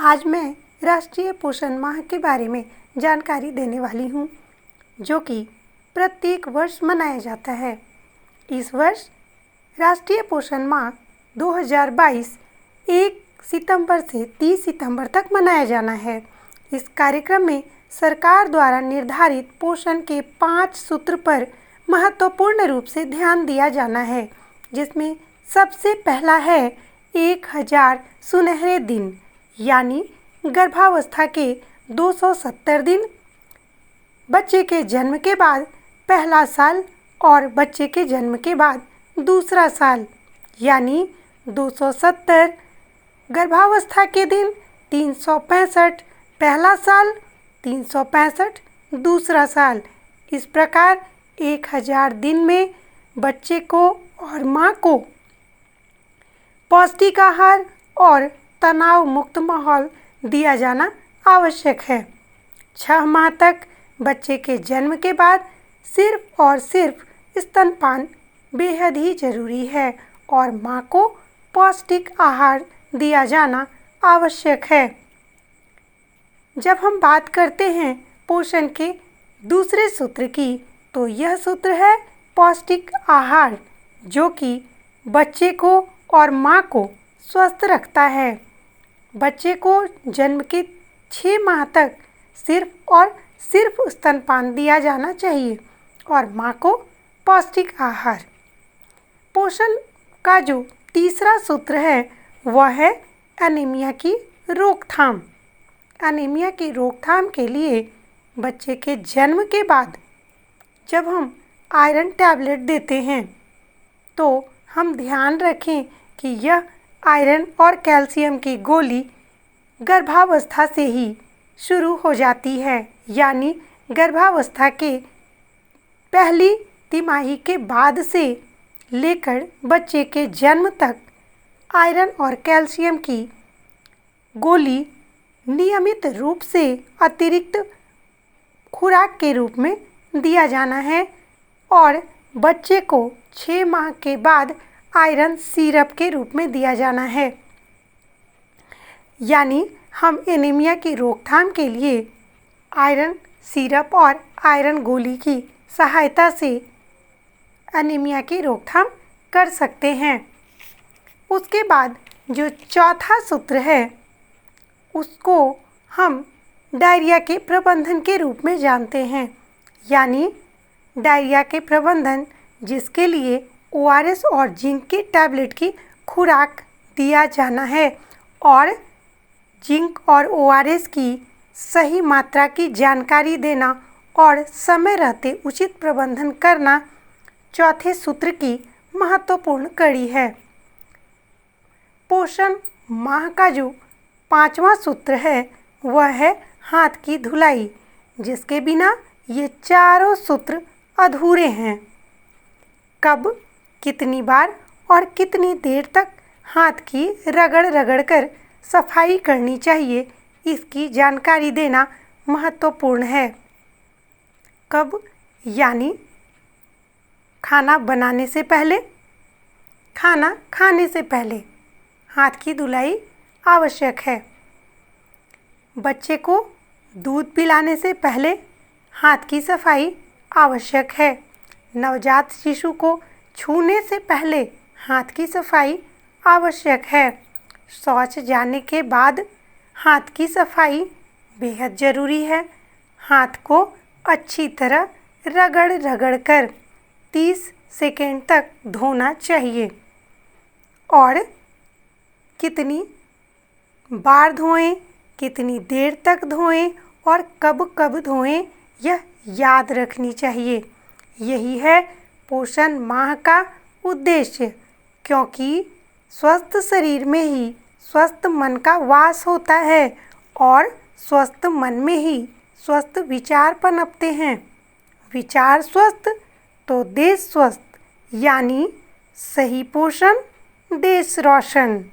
आज मैं राष्ट्रीय पोषण माह के बारे में जानकारी देने वाली हूँ, जो कि प्रत्येक वर्ष मनाया जाता है। इस वर्ष राष्ट्रीय पोषण माह 2022 1 सितंबर से 30 सितंबर तक मनाया जाना है। इस कार्यक्रम में सरकार द्वारा निर्धारित पोषण के 5 सूत्र पर महत्वपूर्ण रूप से ध्यान दिया जाना है, जिसमें सबसे पहला है 1000 सुनहरे दिन, यानी गर्भावस्था के 270 दिन, बच्चे के जन्म के बाद पहला साल और बच्चे के जन्म के बाद दूसरा साल, यानी 270 गर्भावस्था के दिन, 365 पहला साल, 365 दूसरा साल। इस प्रकार 1000 दिन में बच्चे को और माँ को पौष्टिक आहार और तनाव मुक्त माहौल दिया जाना आवश्यक है। 6 माह तक बच्चे के जन्म के बाद सिर्फ और सिर्फ स्तनपान बेहद ही जरूरी है और माँ को पौष्टिक आहार दिया जाना आवश्यक है। जब हम बात करते हैं पोषण के दूसरे सूत्र की, तो यह सूत्र है पौष्टिक आहार, जो कि बच्चे को और माँ को स्वस्थ रखता है। बच्चे को जन्म के 6 माह तक सिर्फ और सिर्फ स्तनपान दिया जाना चाहिए और माँ को पौष्टिक आहार। पोषण का जो तीसरा सूत्र है वह है एनीमिया की रोकथाम। एनीमिया की रोकथाम के लिए बच्चे के जन्म के बाद जब हम आयरन टैबलेट देते हैं, तो हम ध्यान रखें कि यह आयरन और कैल्शियम की गोली गर्भावस्था से ही शुरू हो जाती है, यानी गर्भावस्था के पहली तिमाही के बाद से लेकर बच्चे के जन्म तक आयरन और कैल्शियम की गोली नियमित रूप से अतिरिक्त खुराक के रूप में दिया जाना है और बच्चे को 6 माह के बाद आयरन सिरप के रूप में दिया जाना है। यानी हम एनीमिया की रोकथाम के लिए आयरन सिरप और आयरन गोली की सहायता से एनीमिया की रोकथाम कर सकते हैं। उसके बाद जो चौथा सूत्र है, उसको हम डायरिया के प्रबंधन के रूप में जानते हैं, यानी डायरिया के प्रबंधन, जिसके लिए ORS और जिंक की टैबलेट की खुराक दिया जाना है और जिंक और ORS की सही मात्रा की जानकारी देना और समय रहते उचित प्रबंधन करना चौथे सूत्र की महत्वपूर्ण कड़ी है। पोषण माह का जो 5वां सूत्र है वह है हाथ की धुलाई, जिसके बिना ये चारों सूत्र अधूरे हैं। कब, कितनी बार और कितनी देर तक हाथ की रगड़ कर सफाई करनी चाहिए, इसकी जानकारी देना महत्वपूर्ण है। कब, यानी खाना बनाने से पहले, खाना खाने से पहले हाथ की धुलाई आवश्यक है। बच्चे को दूध पिलाने से पहले हाथ की सफाई आवश्यक है। नवजात शिशु को छूने से पहले हाथ की सफाई आवश्यक है। शौच जाने के बाद हाथ की सफाई बेहद ज़रूरी है। हाथ को अच्छी तरह रगड़ कर 30 सेकेंड तक धोना चाहिए और कितनी बार धोएं, कितनी देर तक धोएं और कब धोएं, यह याद रखनी चाहिए। यही है पोषण माह का उद्देश्य, क्योंकि स्वस्थ शरीर में ही स्वस्थ मन का वास होता है और स्वस्थ मन में ही स्वस्थ विचार पनपते हैं। विचार स्वस्थ तो देश स्वस्थ, यानी सही पोषण देश रोशन।